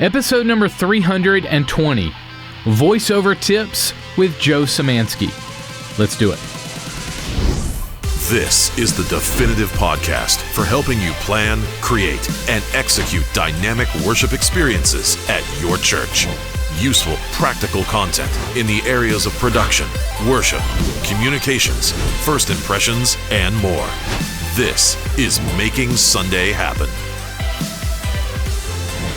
Episode number 320, Voiceover Tips with Joe Symanski. Let's do it. This is the definitive podcast for helping you plan, create, and execute dynamic worship experiences at your church. Useful, practical content in the areas of production, worship, communications, first impressions, and more. This is Making Sunday Happen.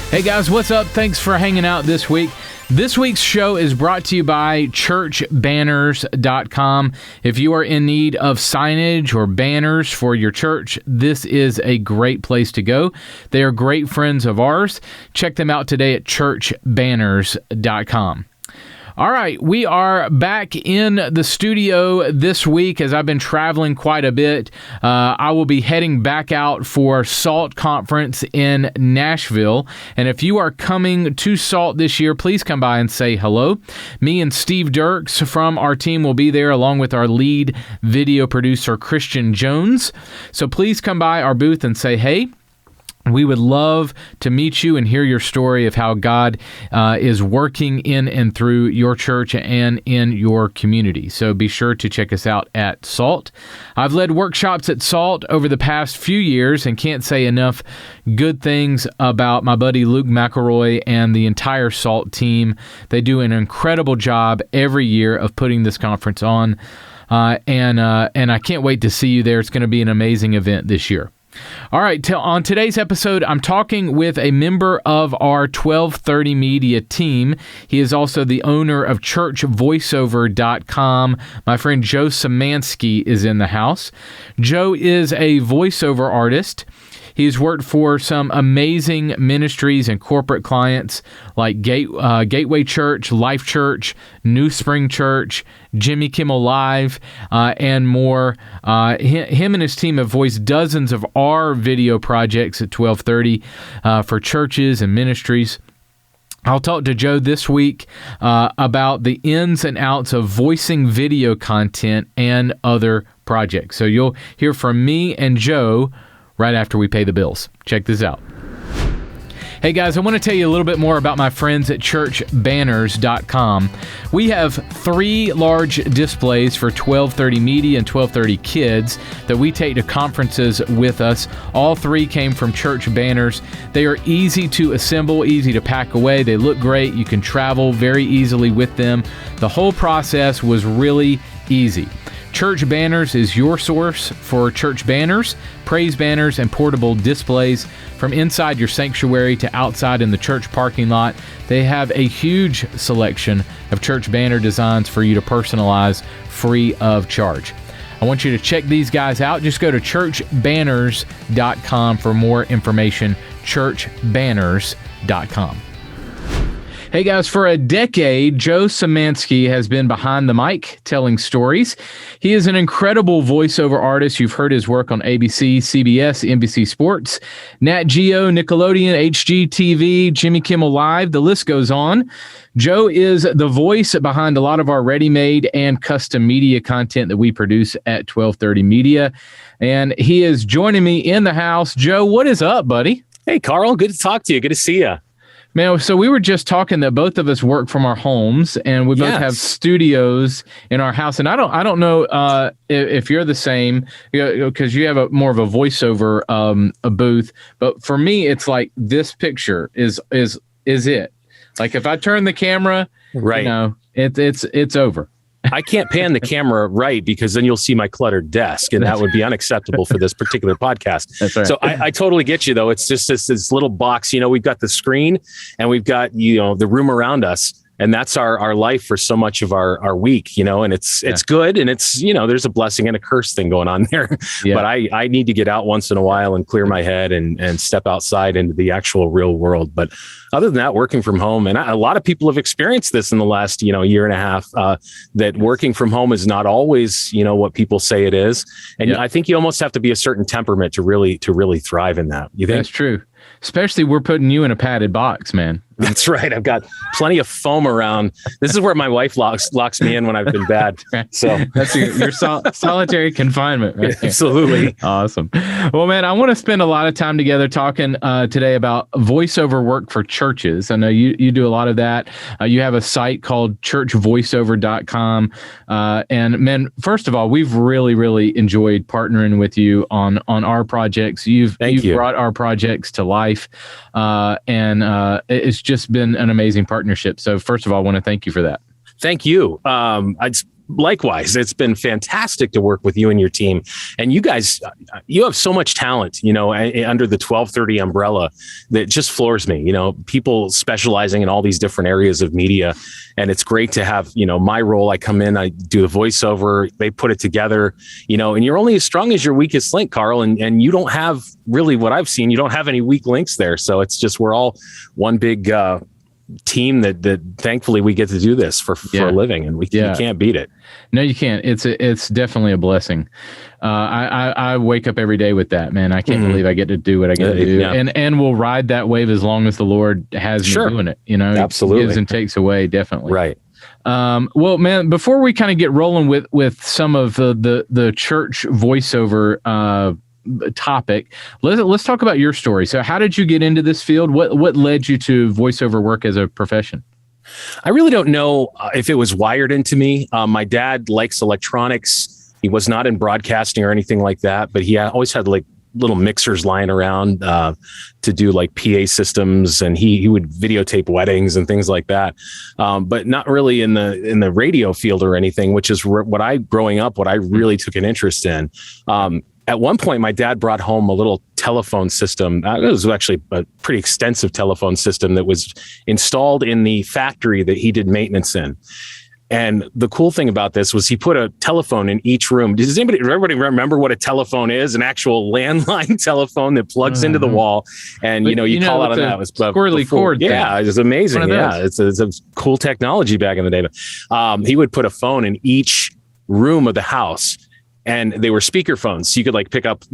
Hey guys, what's up? Thanks for hanging out this week. This week's show is brought to you by Churchbanners.com. If you are in need of signage or banners for your church, this is a great place to go. They are great friends of ours. Check them out today at Churchbanners.com. All right, we are back in the studio this week as I've been traveling quite a bit. I will be heading back out for SALT Conference in Nashville. And if you are coming to SALT this year, please come by and say hello. Me and Steve Dirks from our team will be there along with our lead video producer, Christian Jones. So please come by our booth and say hey. We would love to meet you and hear your story of how God is working in and through your church and in your community. So be sure to check us out at SALT. I've led workshops at SALT over the past few years and can't say enough good things about my buddy Luke McElroy and the entire SALT team. They do an incredible job every year of putting this conference on, and I can't wait to see you there. It's going to be an amazing event this year. All right, on today's episode, I'm talking with a member of our 1230 Media team. He is also the owner of Churchvoiceover.com. My friend Joe Symanski is in the house. Joe is a voiceover artist. He's worked for some amazing ministries and corporate clients like Gateway Church, Life Church, Newspring Church, Jimmy Kimmel Live, and more. Him and his team have voiced dozens of our video projects at 1230 for churches and ministries. I'll talk to Joe this week about the ins and outs of voicing video content and other projects. So you'll hear from me and Joe right after we pay the bills. Check this out. Hey guys, I want to tell you a little bit more about my friends at Churchbanners.com. We have 3 large displays for 1230 Media and 1230 Kids that we take to conferences with us. All 3 came from Church Banners. They are easy to assemble, easy to pack away. They look great. You can travel very easily with them. The whole process was really easy. Church Banners is your source for church banners, praise banners, and portable displays from inside your sanctuary to outside in the church parking lot. They have a huge selection of church banner designs for you to personalize free of charge. I want you to check these guys out. Just go to churchbanners.com for more information, churchbanners.com. Hey guys, for a decade, Joe Symanski has been behind the mic telling stories. He is an incredible voiceover artist. You've heard his work on ABC, CBS, NBC Sports, Nat Geo, Nickelodeon, HGTV, Jimmy Kimmel Live. The list goes on. Joe is the voice behind a lot of our ready-made and custom media content that we produce at 1230 Media. And he is joining me in the house. Joe, what is up, buddy? Hey, Carl. Good to talk to you. Good to see you. Man, so we were just talking that both of us work from our homes, and we both have studios in our house. And I don't know if you're the same, because you have more of a voiceover a booth. But for me, it's like this picture is it. Like if I turn the camera, right, it's over. I can't pan the camera right because then you'll see my cluttered desk, and that would be unacceptable for this particular podcast. That's right. So I totally get you, though. It's just this little box. We've got the screen and we've got, the room around us. And that's our life for so much of our week, and it's good. And it's, there's a blessing and a curse thing going on there. Yeah. But I need to get out once in a while and clear my head and step outside into the actual real world. But other than that, working from home, and a lot of people have experienced this in the last, year and a half, that working from home is not always, what people say it is. And I think you almost have to be a certain temperament to really thrive in that. You think? That's true. Especially we're putting you in a padded box, man. That's right. I've got plenty of foam around. This is where my wife locks me in when I've been bad. So that's your solitary confinement. Right? Absolutely. Awesome. Well, man, I want to spend a lot of time together talking today about voiceover work for churches. I know you do a lot of that. You have a site called Churchvoiceover.com. And man, first of all, we've really, really enjoyed partnering with you on our projects. You've brought our projects to life. And it's just been an amazing partnership. So first of all, I want to thank you for that. Thank you. Likewise, it's been fantastic to work with you and your team. And you guys, you have so much talent, under the 1230 umbrella that just floors me, people specializing in all these different areas of media. And it's great to have, my role. I come in, I do the voiceover, they put it together, and you're only as strong as your weakest link, Carl. And you don't have really what I've seen. You don't have any weak links there. So it's just, we're all one big, team that thankfully we get to do this for a living, and you can't beat it. No, you can't. It's definitely a blessing. I wake up every day with that, man. I can't believe I get to do what I get to do, and we'll ride that wave as long as the Lord has me doing it. Absolutely, it gives and takes away, definitely. Right. Well, man, before we kind of get rolling with some of the church voiceover topic, let's talk about your story. So how did you get into this field? What led you to voiceover work as a profession? I really don't know if it was wired into me. My dad likes electronics. He was not in broadcasting or anything like that, but he always had like little mixers lying around to do like PA systems, and he would videotape weddings and things like that, but not really in the radio field or anything, which is what I really took an interest in. At one point, my dad brought home a little telephone system. It was actually a pretty extensive telephone system that was installed in the factory that he did maintenance in. And the cool thing about this was he put a telephone in each room. Does everybody remember what a telephone is? An actual landline telephone that plugs into the wall, and you call out on that. It was squirrely cord. Yeah, it was amazing. Yeah, it's a cool technology back in the day. But he would put a phone in each room of the house. And they were speaker phones. So you could like pick up,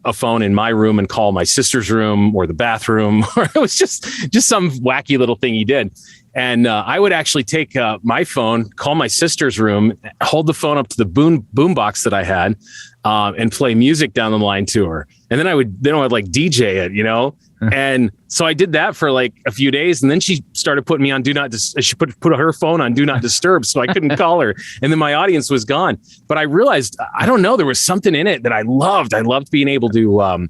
a phone in my room and call my sister's room or the bathroom, or it was just some wacky little thing he did. And I would actually take my phone, call my sister's room, hold the phone up to the boom box that I had, and play music down the line to her. And then I would like DJ it, And so I did that for like a few days, and then she started putting me on she put her phone on do not disturb, so I couldn't call her. And then my audience was gone. But I realized, I don't know, there was something in it that I loved. I loved being able to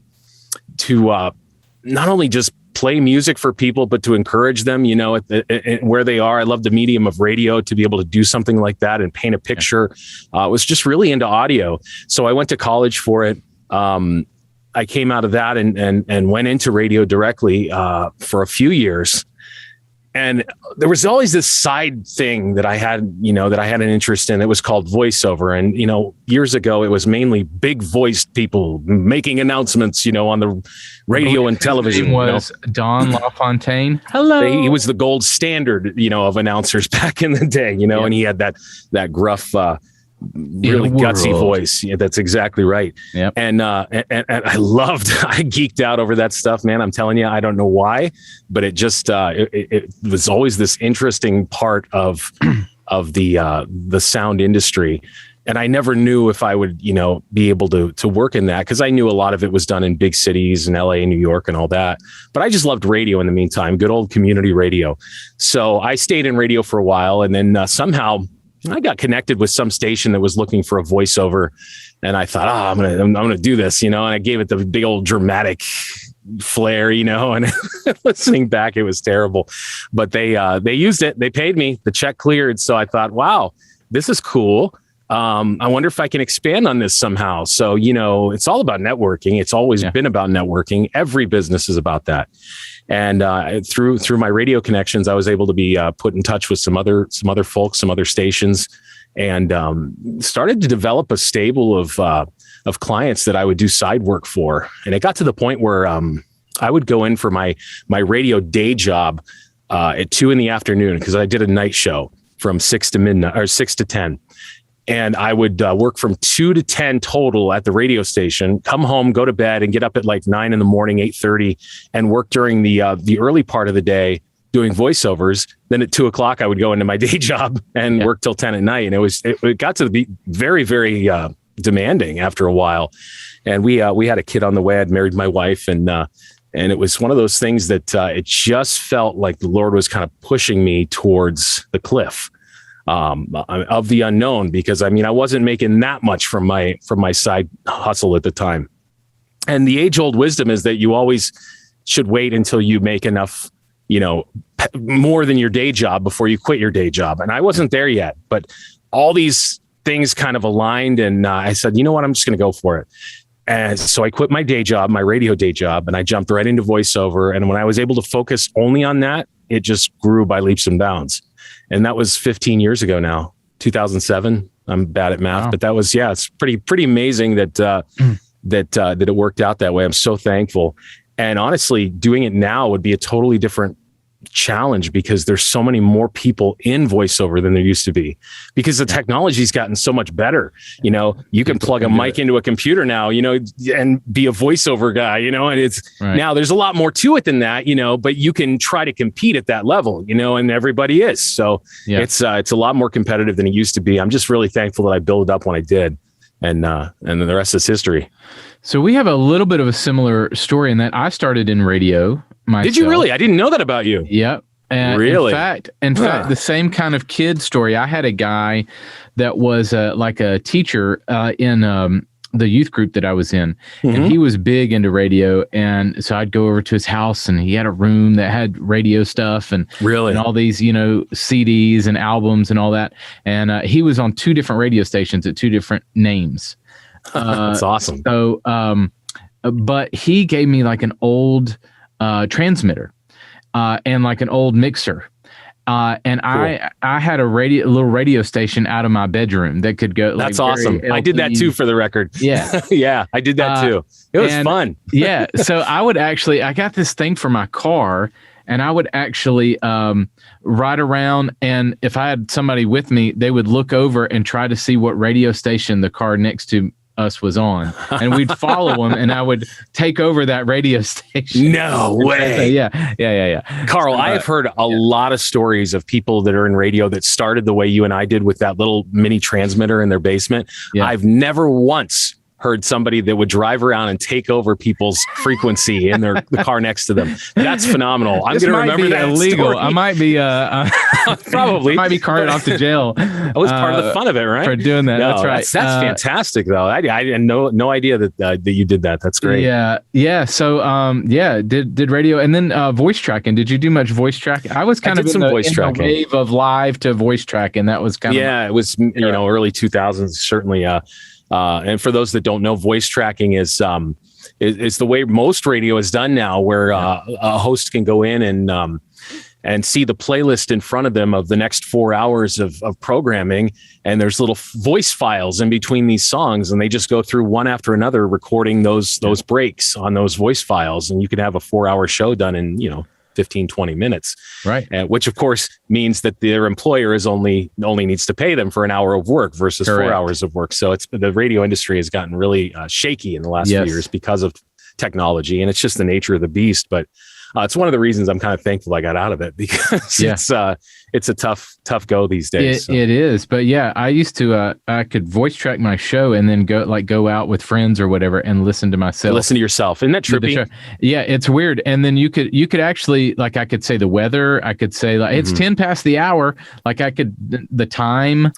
not only just play music for people, but to encourage them, where they are. I love the medium of radio to be able to do something like that and paint a picture. I was just really into audio. So I went to college for it. I came out of that and went into radio directly for a few years. And there was always this side thing that I had, an interest in. It was called voiceover. And, years ago, it was mainly big voiced people making announcements, on the radio and television. His name was Don LaFontaine. Hello. He was the gold standard, of announcers back in the day, and he had that gruff, really gutsy voice. Yeah, that's exactly right. Yep. And I geeked out over that stuff, man. I'm telling you, I don't know why, but it just, it was always this interesting part of the sound industry. And I never knew if I would, be able to work in that, because I knew a lot of it was done in big cities in LA and New York and all that. But I just loved radio in the meantime, good old community radio. So I stayed in radio for a while, and then somehow I got connected with some station that was looking for a voiceover, and I thought, I'm gonna do this, and I gave it the big old dramatic flair, and listening back, it was terrible, but they used it. They paid me. The check cleared. So I thought, wow, this is cool. I wonder if I can expand on this somehow. So, it's all about networking. It's always been about networking. Every business is about that. And through my radio connections, I was able to be put in touch with some other folks, some other stations, and started to develop a stable of clients that I would do side work for. And it got to the point where I would go in for my radio day job at 2 p.m, because I did a night show from 6 to midnight or 6 to 10. And I would work from 2 to 10 total at the radio station, come home, go to bed, and get up at like 9 a.m, 8:30, and work during the early part of the day doing voiceovers. Then at 2:00, I would go into my day job and work till 10 at night. And it got to be very, very demanding after a while. And we had a kid on the way. I'd married my wife, and it was one of those things that it just felt like the Lord was kind of pushing me towards the cliff of the unknown, because I wasn't making that much from my side hustle at the time. And the age-old wisdom is that you always should wait until you make enough, more than your day job before you quit your day job. And I wasn't there yet, but all these things kind of aligned, and I said, you know what, I'm just going to go for it. And so I quit my day job, my radio day job, and I jumped right into voiceover. And when I was able to focus only on that, it just grew by leaps and bounds. And that was 15 years ago now, 2007. I'm bad at math, but that was, it's pretty amazing that it worked out that way. I'm so thankful. And honestly, doing it now would be a totally different challenge, because there's so many more people in voiceover than there used to be, because the technology's gotten so much better. You can plug a mic into a computer now, and be a voiceover guy, and it's now there's a lot more to it than that, but you can try to compete at that level, and everybody is. So it's a lot more competitive than it used to be. I'm just really thankful that I built it up when I did. And then the rest is history. So we have a little bit of a similar story in that I started in radio myself. Did you really? I didn't know that about you. Yep. And really? In fact, the same kind of kid story. I had a guy that was like a teacher in the youth group that I was in, and he was big into radio. And so I'd go over to his house, and he had a room that had radio stuff and all these, CDs and albums and all that. And he was on 2 different radio stations at 2 different names. That's awesome. So, but he gave me like an old transmitter and like an old mixer. And cool. I had a little radio station out of my bedroom that could go. That's awesome. I did that too, for the record. Yeah. Yeah, I did that too. It was fun. Yeah. So I got this thing for my car, and I would actually ride around, and if I had somebody with me, they would look over and try to see what radio station the car next to us was on, and we'd follow them, and I would take over that radio station. No way. Yeah. Carl, I have heard a lot of stories of people that are in radio that started the way you and I did, with that little mini transmitter in their basement. Yeah. I've never once heard somebody that would drive around and take over people's frequency in the car next to them. That's phenomenal. I'm going to remember that. Illegal. Story. I might be probably. I might be carted off to jail. That was part of the fun of it, right? For doing that. No, that's right. That's fantastic, though. I had no idea that you did that. That's great. Yeah. So did radio, and then voice tracking. Did you do much voice tracking? I was kind of in the wave of live to voice tracking. That was kind of it was early 2000s certainly. And for those that don't know, voice tracking is the way most radio is done now, where a host can go in and see the playlist in front of them of the next 4 hours of programming. And there's little voice files in between these songs, and they just go through one after another, recording those breaks on those voice files. And you can have a 4-hour show done in, 15, 20 minutes. Right. Which of course means that their employer is only needs to pay them for an hour of work versus 4 hours of work. So the radio industry has gotten really shaky in the last few years because of technology, and it's just the nature of the beast. But it's one of the reasons I'm kind of thankful I got out of it, because it's a tough go these days. It is. But I used to, I could voice track my show and then go out with friends or whatever and listen to myself. Listen to yourself. Isn't that trippy? Yeah, it's weird. And then you could actually, like, I could say the weather. I could say like, it's 10 past the hour. Like the time.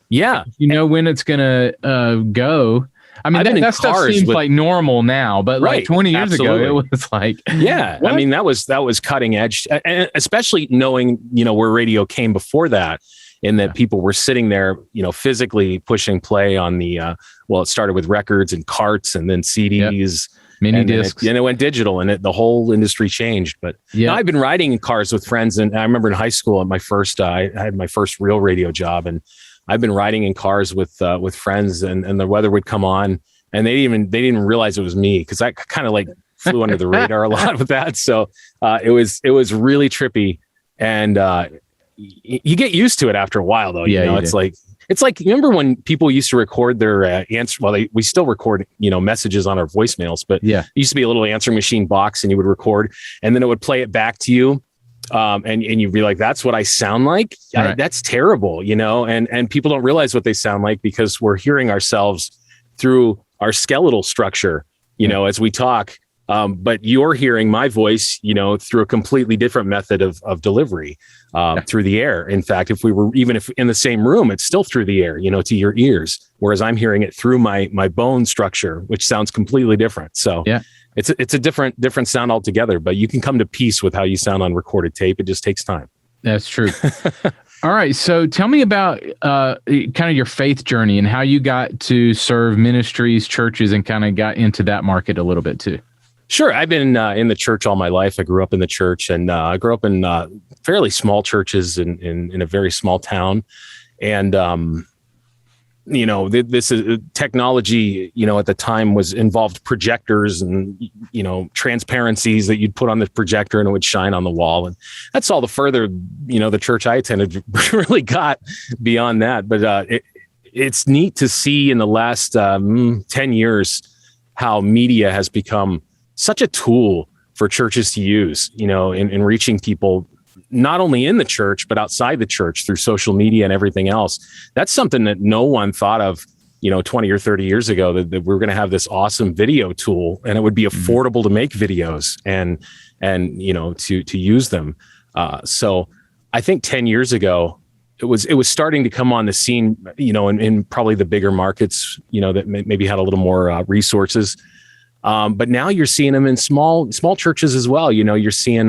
Yeah. When it's going to go. I mean, that stuff seems like normal now, but like 20 years ago, it was like, what? I mean, that was cutting edge, and especially knowing, where radio came before that, in that people were sitting there, physically pushing play on the, it started with records and carts, and then CDs, mini discs, and it went digital, and the whole industry changed. But I've been riding in cars with friends, and I remember in high school at I had my first real radio job, and I've been riding in cars with friends, and the weather would come on, and they didn't realize it was me, because I kind of like flew under the radar a lot with that. So it was really trippy, and you get used to it after a while, though. It's like remember when people used to record their answer? Well, we still record messages on our voicemails, but it used to be a little answering machine box, and you would record, and then it would play it back to you. And you'd be like, that's what I sound like. Right. That's terrible, and people don't realize what they sound like because we're hearing ourselves through our skeletal structure, as we talk. But you're hearing my voice, through a completely different method of delivery, through the air. In fact, if in the same room, it's still through the air, to your ears, whereas I'm hearing it through my bone structure, which sounds completely different. So it's a different sound altogether, but you can come to peace with how you sound on recorded tape. It just takes time. That's true. All right. So tell me about kind of your faith journey and how you got to serve ministries, churches, and kind of got into that market a little bit too. Sure. I've been in the church all my life. I grew up in the church, and I grew up in fairly small churches in a very small town. And, this is technology, at the time involved projectors and, transparencies that you'd put on the projector and it would shine on the wall. And that's all the further, the church I attended really got beyond that. But it's neat to see in the last 10 years how media has become such a tool for churches to use, in reaching people, not only in the church, but outside the church through social media and everything else. That's something that no one thought of, 20 or 30 years ago, that we were going to have this awesome video tool and it would be affordable to make videos and to use them. So I think 10 years ago, it was starting to come on the scene, in probably the bigger markets, that maybe had a little more resources. But now you're seeing them in small churches as well. You're seeing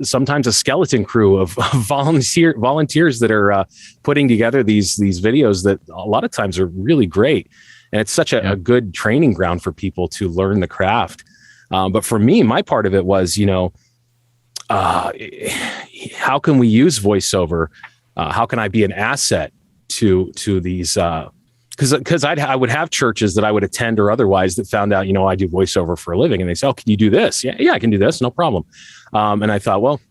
sometimes a skeleton crew of volunteers that are putting together these videos that a lot of times are really great. And it's such a good training ground for people to learn the craft. But for me, my part of it was, how can we use voiceover? How can I be an asset to these Because I would have churches that I would attend or otherwise that found out, I do voiceover for a living, and they say, "Oh, can you do this?" Yeah, I can do this, no problem. And I thought, well,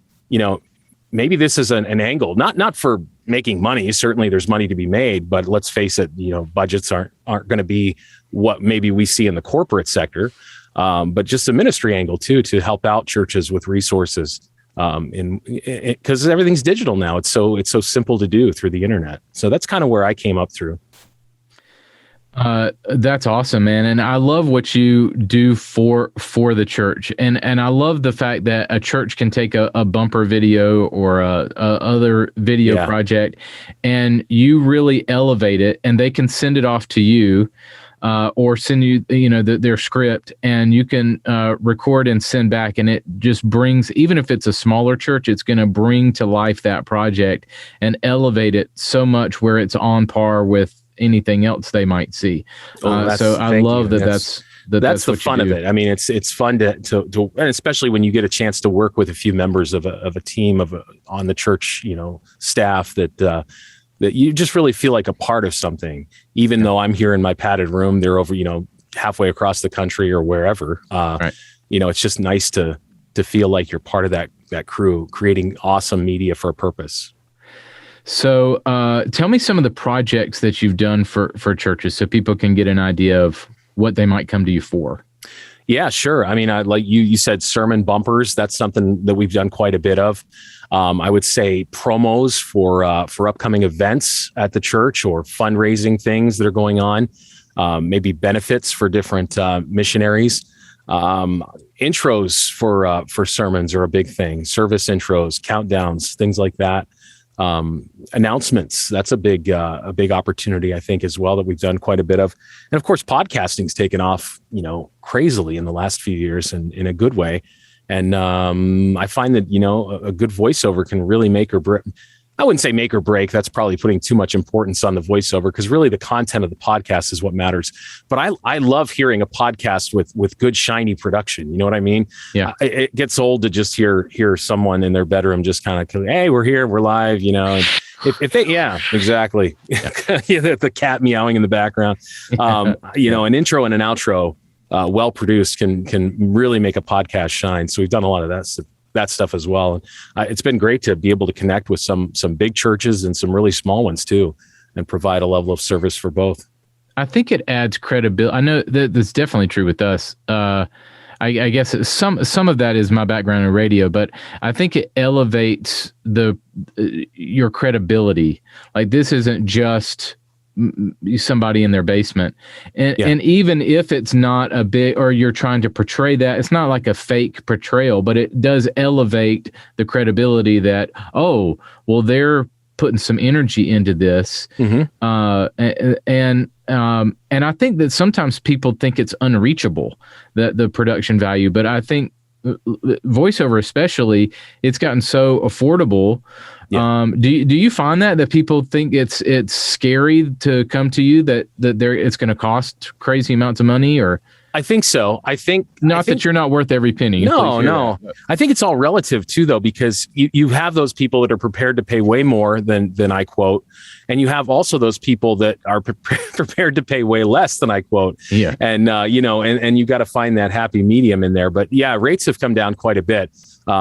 maybe this is an angle, not for making money. Certainly, there's money to be made, but let's face it, budgets aren't going to be what maybe we see in the corporate sector, but just a ministry angle too, to help out churches with resources. Because everything's digital now, it's so simple to do through the internet. So that's kind of where I came up through. That's awesome, man. And I love what you do for the church. And I love the fact that a church can take a bumper video or a other video project, and you really elevate it, and they can send it off to you, or send you, their script, and you can record and send back. And it just brings, even if it's a smaller church, it's going to bring to life that project and elevate it so much where it's on par with anything else they might see. So I love that. That's the fun of it. I mean, it's fun to and especially when you get a chance to work with a few members of a team on the church, staff that you just really feel like a part of something, even though I'm here in my padded room, they're over, halfway across the country or wherever. Right. It's just nice to feel like you're part of that crew creating awesome media for a purpose. So tell me some of the projects that you've done for churches so people can get an idea of what they might come to you for. Yeah, sure. I mean, like you said, sermon bumpers, that's something that we've done quite a bit of. I would say promos for upcoming events at the church or fundraising things that are going on, maybe benefits for different missionaries. Intros for sermons are a big thing. Service intros, countdowns, things like that. Announcements, that's a big opportunity, I think, as well, that we've done quite a bit of. And of course, podcasting's taken off, crazily in the last few years and in a good way. And I find that, a good voiceover can really make or break. I wouldn't say make or break. That's probably putting too much importance on the voiceover, because really the content of the podcast is what matters. But I love hearing a podcast with good, shiny production. You know what I mean? Yeah. It gets old to just hear someone in their bedroom just kind of, hey, we're here, we're live, And if they, yeah, exactly. The cat meowing in the background. An intro and an outro, well produced, can really make a podcast shine. So we've done a lot of that stuff as well. And it's been great to be able to connect with some big churches and some really small ones too, and provide a level of service for both. I think it adds credibility. I know that that's definitely true with us. I guess some of that is my background in radio, but I think it elevates your credibility. Like, this isn't just somebody in their basement, and even if it's not a big, or you're trying to portray that, it's not like a fake portrayal, but it does elevate the credibility that, oh, well, they're putting some energy into this. And I think that sometimes people think it's unreachable, the production value, but I think voiceover especially, it's gotten so affordable. Do you find that people think it's scary to come to you, that it's going to cost crazy amounts of money? Or I think so. I think that you're not worth every penny. No. I think it's all relative too, though, because you have those people that are prepared to pay way more than I quote, and you have also those people that are prepared to pay way less than I quote. Yeah. And and you got to find that happy medium in there. But yeah, rates have come down quite a bit.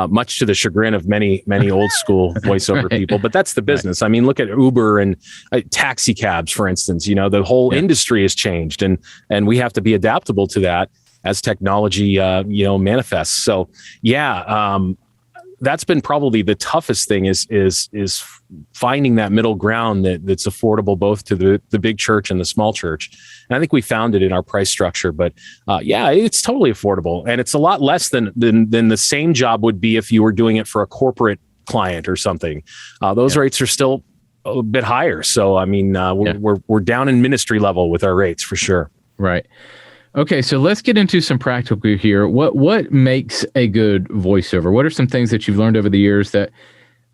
Much to the chagrin of many old school voiceover people, but that's the business. Right. I mean, look at Uber and taxi cabs, for instance. The whole industry has changed, and we have to be adaptable to that as technology, manifests. So, that's been probably the toughest thing is finding that middle ground that's affordable both to the big church and the small church. And I think we found it in our price structure, but it's totally affordable, and it's a lot less than the same job would be if you were doing it for a corporate client or something. Those rates are still a bit higher. So, I mean, we're down in ministry level with our rates for sure. Right. Okay, so let's get into some practical here. What makes a good voiceover? What are some things that you've learned over the years that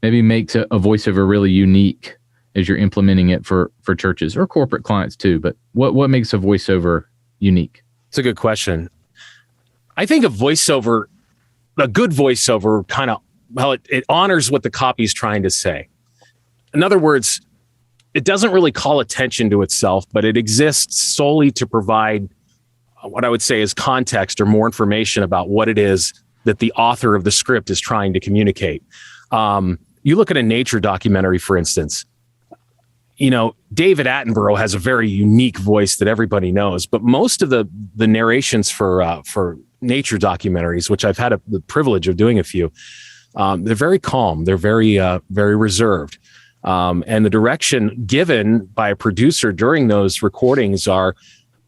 maybe makes a voiceover really unique as you're implementing it for churches or corporate clients too? But what makes a voiceover unique? It's a good question. I think a good voiceover kind of, it honors what the copy is trying to say. In other words, it doesn't really call attention to itself, but it exists solely to provide what I would say is context or more information about what it is that the author of the script is trying to communicate. You look at a nature documentary, for instance, David Attenborough has a very unique voice that everybody knows, but most of the narrations for nature documentaries, which I've had the privilege of doing a few, they're very calm. They're very, very reserved. And the direction given by a producer during those recordings are,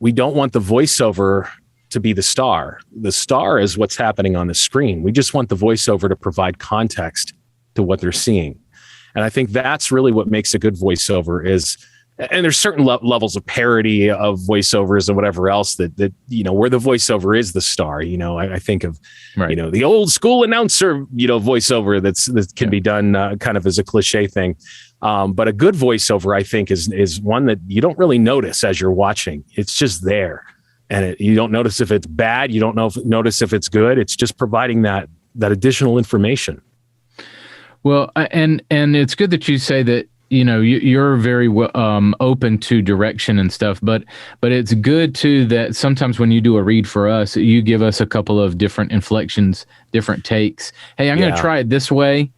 we don't want the voiceover to be the star. The star is what's happening on the screen. We just want the voiceover to provide context to what they're seeing. And I think that's really what makes a good voiceover is, and there's certain levels of parody of voiceovers and whatever else that where the voiceover is the star. I think of, the old school announcer, voiceover that can be done kind of as a cliche thing. But a good voiceover, I think, is one that you don't really notice as you're watching. It's just there. And you don't notice if it's bad. You don't notice if it's good. It's just providing that additional information. Well, and it's good that you say that, you're very open to direction and stuff, but it's good too that sometimes when you do a read for us, you give us a couple of different inflections, different takes. Hey, I'm going to try it this way.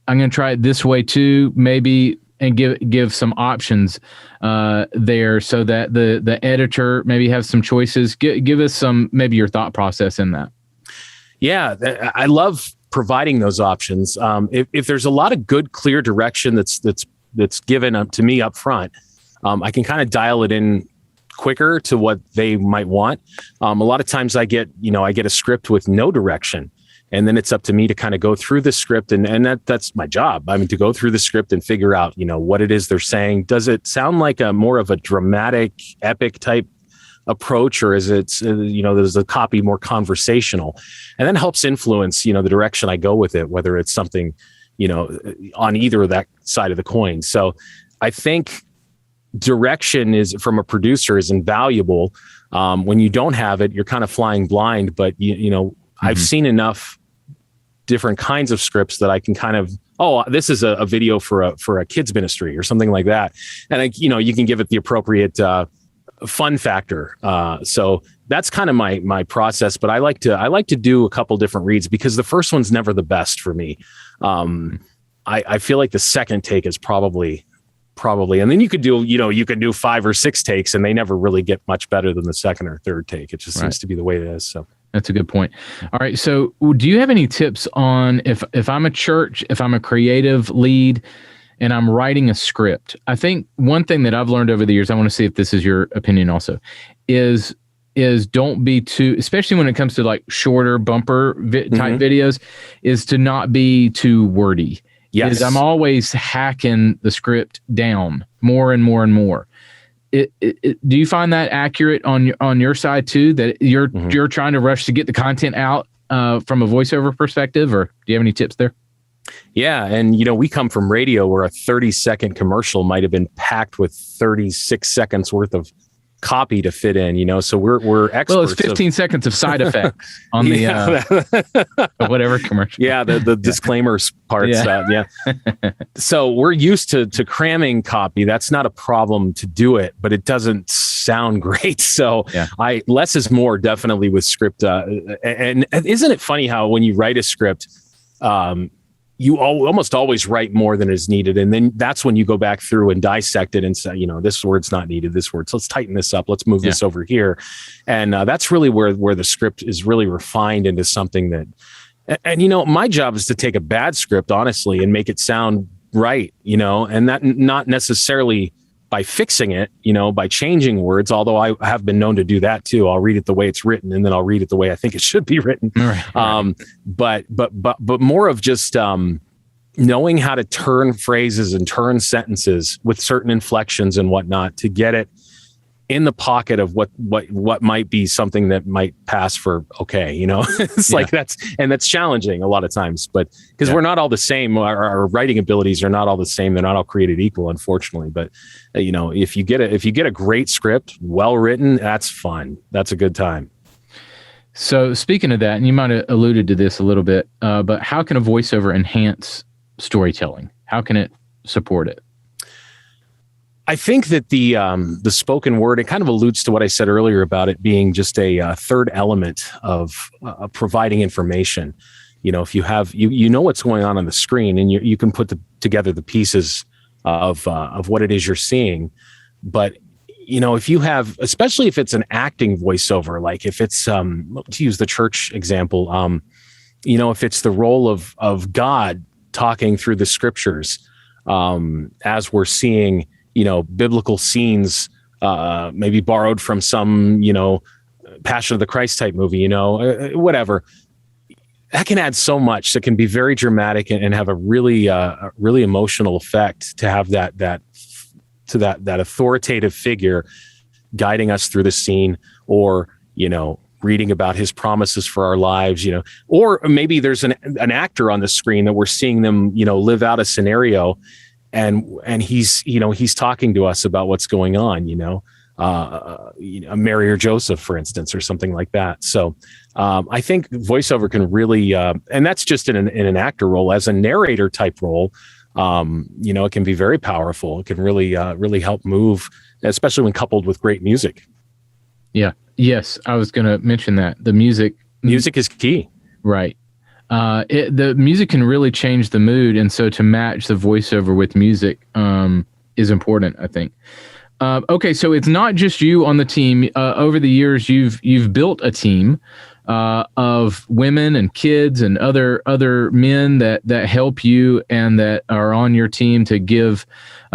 I'm going to try it this way too, maybe, and give some options there so that the editor maybe has some choices. Give us some, maybe your thought process in that. Yeah, I love providing those options. If there's a lot of good, clear direction that's given to me up front, I can kind of dial it in quicker to what they might want. A lot of times I get a script with no direction. And then it's up to me to kind of go through the script, and that's my job. I mean, to go through the script and figure out, what it is they're saying. Does it sound like a more of a dramatic, epic type approach, or is it, there's a copy more conversational? And then helps influence, the direction I go with it, whether it's something, on either of that side of the coin. So I think direction is, from a producer, is invaluable. When you don't have it, you're kind of flying blind, but I've seen enough different kinds of scripts that I can kind of, this is a video for a kids ministry or something like that. And you can give it the appropriate fun factor. So that's kind of my process, but I like to do a couple different reads because the first one's never the best for me. I feel like the second take is probably, and then you could do 5 or 6 takes and they never really get much better than the second or third take. It just seems to be the way it is. So That's a good point. All right. So do you have any tips on if I'm a church, if I'm a creative lead and I'm writing a script? I think one thing that I've learned over the years, I want to see if this is your opinion also, is don't be too, especially when it comes to like shorter bumper type videos, is to not be too wordy. Yes. I'm always hacking the script down more and more and more. Do you find that accurate on your side too, that you're trying to rush to get the content out from a voiceover perspective, or do you have any tips there? Yeah. And, we come from radio where a 30-second commercial might have been packed with 36 seconds worth of copy to fit in, so we're experts. Well, it's 15 seconds of side effects on the whatever commercial. Yeah, the disclaimers parts. Yeah. So we're used to cramming copy. That's not a problem to do it, but it doesn't sound great. So less is more, definitely, with script. And isn't it funny how when you write a script, you almost always write more than is needed. And then that's when you go back through and dissect it and say, this word's not needed, this word. So let's tighten this up. Let's move this over here. And that's really where the script is really refined into something that, and my job is to take a bad script, honestly, and make it sound right, and that not necessarily by fixing it, by changing words, although I have been known to do that too. I'll read it the way it's written, and then I'll read it the way I think it should be written. Right. But more of just knowing how to turn phrases and turn sentences with certain inflections and whatnot to get it in the pocket of what might be something that might pass for okay. It's like that's challenging a lot of times, but because we're not all the same, our writing abilities are not all the same. They're not all created equal, unfortunately. But if you get a great script, well written, that's fun. That's a good time. So speaking of that, and you might have alluded to this a little bit, but how can a voiceover enhance storytelling? How can it support it? I think that the spoken word, it kind of alludes to what I said earlier about it being just a third element of providing information. If you have, what's going on the screen, and you can put together the pieces of what it is you're seeing. But, if you have, especially if it's an acting voiceover, like if it's, to use the church example, if it's the role of God talking through the scriptures, as we're seeing, biblical scenes, maybe borrowed from some, Passion of the Christ type movie, whatever. That can add so much. That can be very dramatic and have a really emotional effect to have that authoritative figure guiding us through the scene, or, reading about his promises for our lives, or maybe there's an actor on the screen that we're seeing them, live out a scenario. And he's talking to us about what's going on, Mary or Joseph, for instance, or something like that. So I think voiceover can really, and that's just in an actor role. As a narrator type role, it can be very powerful. It can really help move, especially when coupled with great music. Yeah. Yes, I was going to mention that the music is key, right? The music can really change the mood, and so to match the voiceover with music is important, I think. Okay, so it's not just you on the team. Over the years, you've built a team of women and kids and other men that help you and that are on your team to give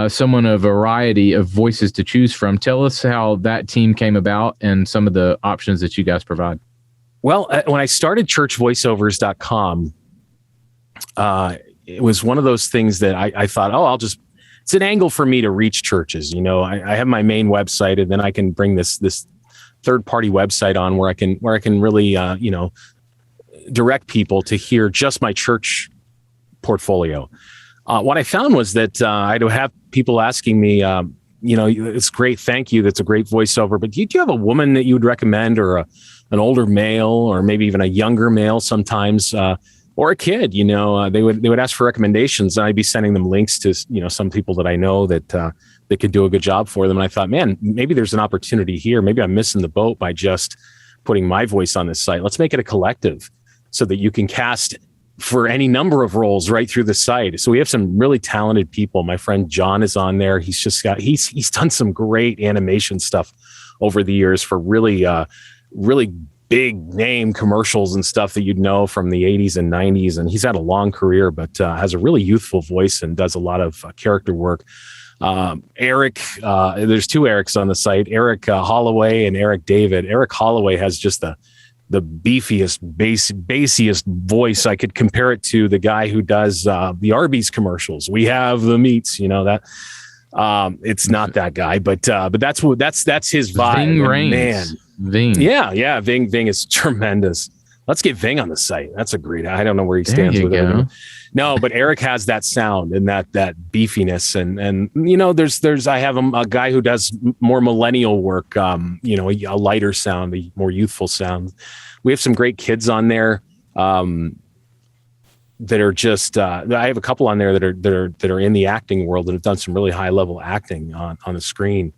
someone a variety of voices to choose from. Tell us how that team came about and some of the options that you guys provide. Well, when I started Churchvoiceoverscom, it was one of those things that I thought, it's an angle for me to reach churches. I have my main website, and then I can bring this third-party website on where I can really, direct people to hear just my church portfolio. What I found was that I'd have people asking me, it's great, thank you, that's a great voiceover, but do you have a woman that you would recommend, or an older male, or maybe even a younger male sometimes, or a kid? They would ask for recommendations, and I'd be sending them links to some people that I know that could do a good job for them. And I thought, man, maybe there's an opportunity here. Maybe I'm missing the boat by just putting my voice on this site. Let's make it a collective so that you can cast for any number of roles right through the site. So we have some really talented people. My friend John is on there. He's done some great animation stuff over the years for really big name commercials and stuff that you'd know from the 80s and 90s. And he's had a long career, but has a really youthful voice and does a lot of character work. Eric, there's two Erics on the site, Eric Holloway and Eric David. Eric Holloway has just the beefiest, bassiest voice. I could compare it to the guy who does the Arby's commercials. We have the meats, that. It's not that guy, but that's his vibe. Ving Rhames. Man, Ving. Yeah. Ving is tremendous. Let's get Ving on the site. That's a great. I don't know where he stands with it. No, but Eric has that sound and that beefiness, and there's I have a guy who does more millennial work. A lighter sound, a more youthful sound. We have some great kids on there. That are just I have a couple on there that are in the acting world and have done some really high level acting on the screen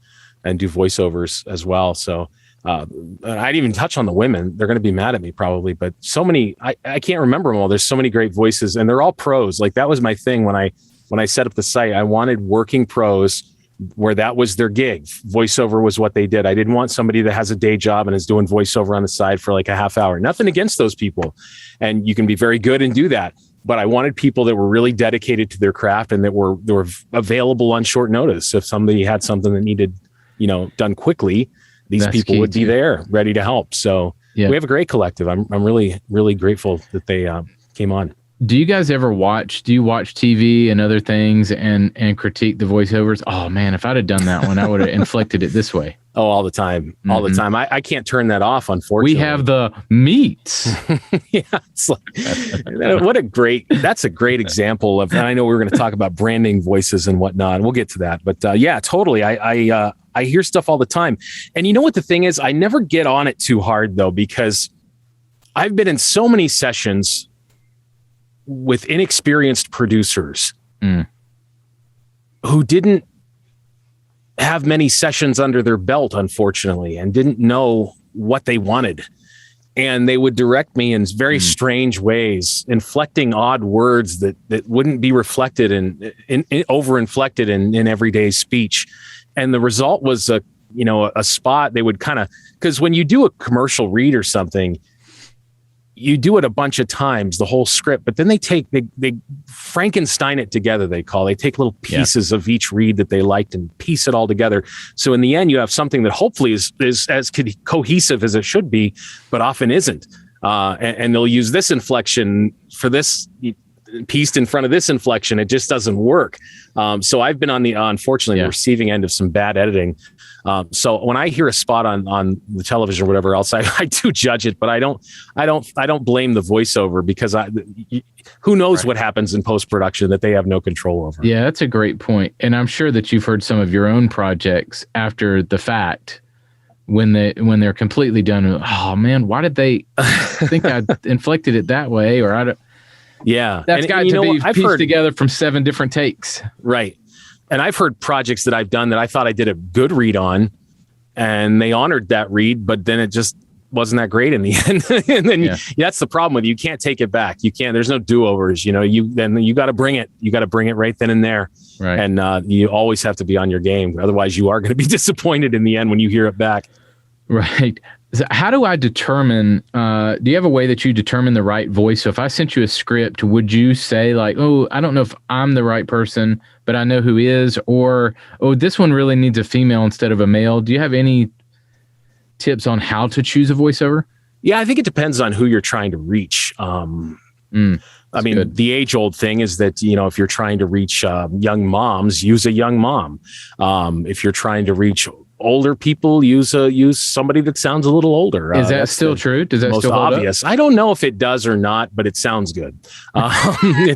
and do voiceovers as well. So I didn't even touch on the women. They're going to be mad at me probably, but so many, I can't remember them all. There's so many great voices and they're all pros. Like that was my thing when I set up the site. I wanted working pros where that was their gig. Voiceover was what they did. I didn't want somebody that has a day job and is doing voiceover on the side for like a half hour. Nothing against those people. And you can be very good and do that. But I wanted people that were really dedicated to their craft and that were available on short notice. If somebody had something that needed, done quickly, these people would be there ready to help. So we have a great collective. I'm really, really grateful that they came on. Do you guys ever watch TV and other things and critique the voiceovers? Oh man, if I'd have done that one, I would have inflected it this way. Oh, all the time. All the time. I can't turn that off, unfortunately. We have the meats. Yeah. It's like, that's a great example of, and I know we were going to talk about branding voices and whatnot. We'll get to that. But yeah, totally. I hear stuff all the time. And you know what the thing is? I never get on it too hard though, because I've been in so many sessions with inexperienced producers who didn't have many sessions under their belt, unfortunately, and didn't know what they wanted. And they would direct me in very strange ways, inflecting odd words that wouldn't be reflected in over-inflected in everyday speech. And the result was a spot they would kind of, because when you do a commercial read or something, you do it a bunch of times, the whole script, but then they Frankenstein it together, they take little pieces of each read that they liked and piece it all together. So in the end, you have something that hopefully is as cohesive as it should be, but often isn't. And they'll use this inflection for this pieced in front of this inflection. It just doesn't work. So I've been on the, unfortunately, the receiving end of some bad editing. So when I hear a spot on the television or whatever else, I do judge it, but I don't blame the voiceover because who knows what happens in post-production that they have no control over. Yeah, that's a great point. And I'm sure that you've heard some of your own projects after the fact when they're completely done. Oh man, why did they think I inflected it that way? Or I don't. Yeah. That's got to be pieced together from 7 different takes. Right. And I've heard projects that I've done that I thought I did a good read on and they honored that read, but then it just wasn't that great in the end. And then that's the problem with it. You can't take it back. You can't, there's no do-overs, you got to bring it. You got to bring it right then and there. Right. And you always have to be on your game. Otherwise you are going to be disappointed in the end when you hear it back. Right. So how do I determine, do you have a way that you determine the right voice? So if I sent you a script, would you say like, oh, I don't know if I'm the right person, but I know who is, or, oh, this one really needs a female instead of a male. Do you have any tips on how to choose a voiceover? Yeah, I think it depends on who you're trying to reach. I mean, good. The age old thing is that, if you're trying to reach young moms, use a young mom. If you're trying to reach older people, use somebody that sounds a little older. Is that still true? Does that still hold obvious? Up? I don't know if it does or not, but it sounds good. I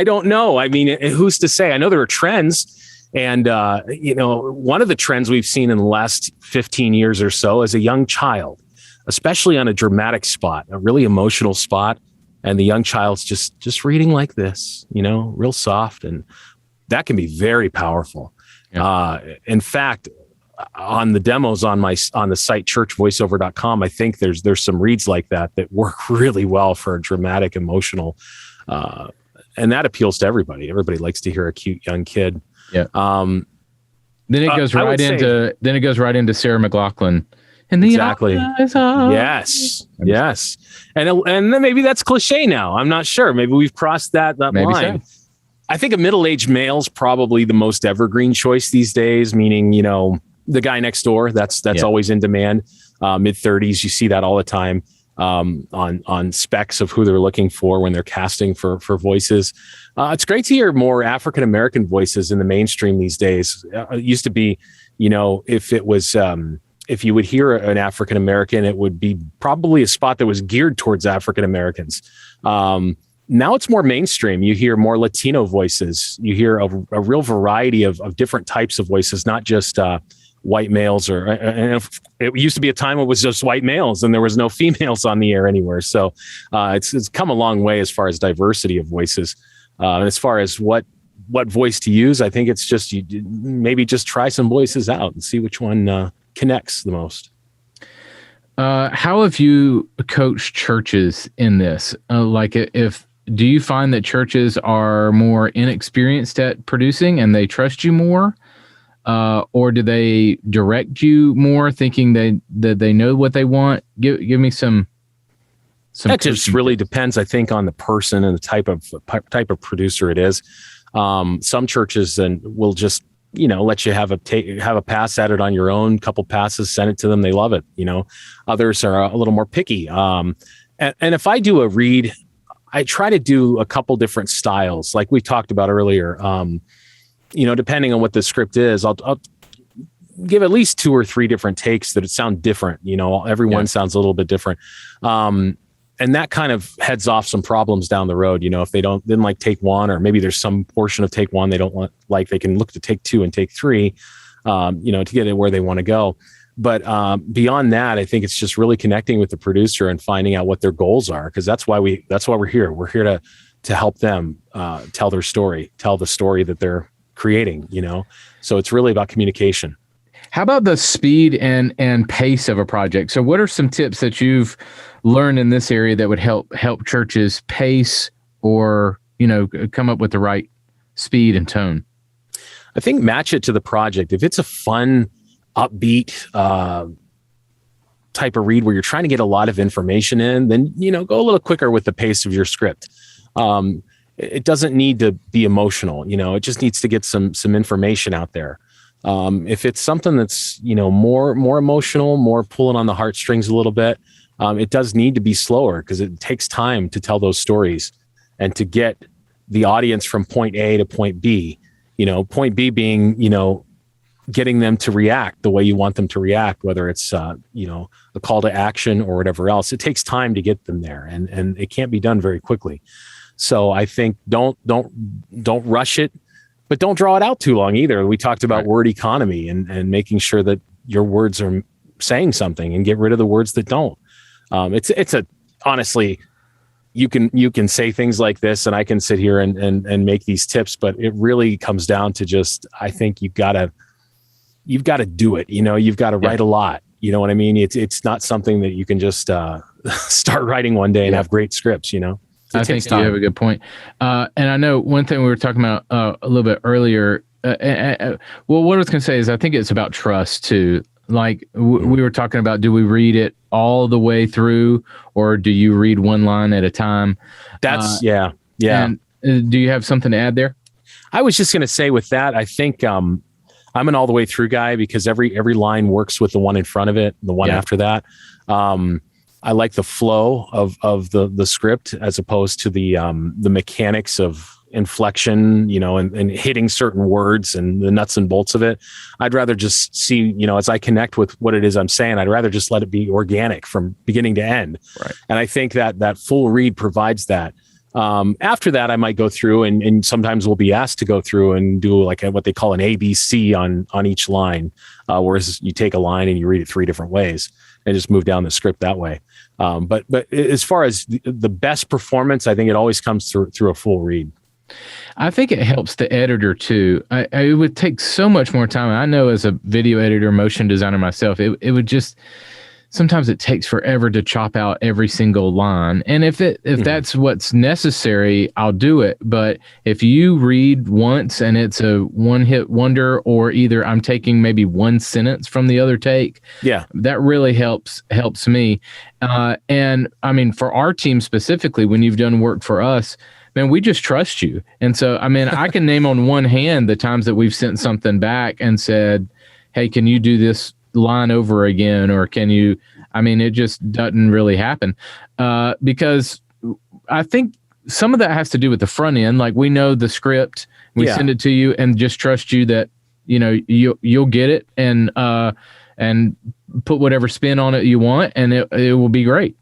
don't know. I mean, who's to say? I know there are trends, and one of the trends we've seen in the last 15 years or so is a young child, especially on a dramatic spot, a really emotional spot, and the young child's just reading like this, real soft, and that can be very powerful. In fact, on the demos on the site churchvoiceover.com, I think there's some reads like that work really well for a dramatic, emotional, and that appeals to everybody. Everybody likes to hear a cute young kid. Yeah. Then it goes right into Sarah McLachlan. And the Exactly. eyes are... Yes. And then maybe that's cliche now. I'm not sure. Maybe we've crossed that Maybe line. so. I think a middle-aged male's probably the most evergreen choice these days, meaning, the guy next door, that's always in demand. Mid-30s, you see that all the time on specs of who they're looking for when they're casting for voices. It's great to hear more African-American voices in the mainstream these days. It used to be, if it was... if you would hear an African American, it would be probably a spot that was geared towards African Americans. Now it's more mainstream. You hear more Latino voices. You hear a real variety of different types of voices, not just white males. And it used to be a time it was just white males and there was no females on the air anywhere. So it's come a long way as far as diversity of voices. And as far as what voice to use, I think it's just maybe just try some voices out and see which one connects the most. How have you coached churches in this? Do you find that churches are more inexperienced at producing and they trust you more? Or do they direct you more thinking that they know what they want? Give me some that just really depends, I think, on the person and the type of producer it is. Some churches then will just let you have a pass at it on your own, couple passes, send it to them. They love it. Others are a little more picky. And if I do a read, I try to do a couple different styles, like we talked about earlier. Depending on what the script is, I'll give at least 2 or 3 different takes that sound different. Everyone sounds a little bit different. And that kind of heads off some problems down the road. If they didn't like take 1, or maybe there's some portion of take 1 they don't like, they can look to take 2 and take 3, to get it where they want to go. But beyond that, I think it's just really connecting with the producer and finding out what their goals are, because that's why we're here. We're here to help them tell their story, tell the story that they're creating. So it's really about communication. How about the speed and pace of a project? So what are some tips that you've learned in this area that would help churches pace or, come up with the right speed and tone? I think match it to the project. If it's a fun, upbeat type of read where you're trying to get a lot of information in, then, go a little quicker with the pace of your script. It doesn't need to be emotional. It just needs to get some information out there. If it's something that's, more emotional, more pulling on the heartstrings a little bit, it does need to be slower because it takes time to tell those stories and to get the audience from point A to point B, point B being, getting them to react the way you want them to react, whether it's, a call to action or whatever else. It takes time to get them there, and it can't be done very quickly. So I think don't rush it, but don't draw it out too long either. We talked about word economy and making sure that your words are saying something and get rid of the words that don't. Honestly, you can say things like this and I can sit here and make these tips, but it really comes down to just, I think you've got to do it. You've got to write a lot. You know what I mean? It's not something that you can just start writing one day and have great scripts, I think you have a good point. And I know one thing we were talking about a little bit earlier. What I was going to say is I think it's about trust too. Like we were talking about, do we read it all the way through or do you read one line at a time? That's yeah. And do you have something to add there? I was just going to say with that, I think I'm an all the way through guy because every line works with the one in front of it, the one after that. I like the flow of the script as opposed to the mechanics of inflection, and hitting certain words and the nuts and bolts of it. I'd rather just see, as I connect with what it is I'm saying, I'd rather just let it be organic from beginning to end. Right. And I think that full read provides that. After that, I might go through and sometimes we'll be asked to go through and do like what they call an ABC on each line. Whereas you take a line and you read it 3 different ways and just move down the script that way. But as far as the best performance, I think it always comes through a full read. I think it helps the editor too. It would take so much more time. I know as a video editor, motion designer myself, it would just sometimes it takes forever to chop out every single line. And if that's what's necessary, I'll do it. But if you read once and it's a one-hit wonder, or either I'm taking maybe one sentence from the other take, that really helps me. And I mean, for our team specifically, when you've done work for us, man, we just trust you. And so, I mean, I can name on one hand the times that we've sent something back and said, hey, can you do this line over again? Or can you, I mean, it just doesn't really happen. Because I think some of that has to do with the front end. Like, we know the script, we send it to you and just trust you that, you know, you'll get it and put whatever spin on it you want, and it will be great.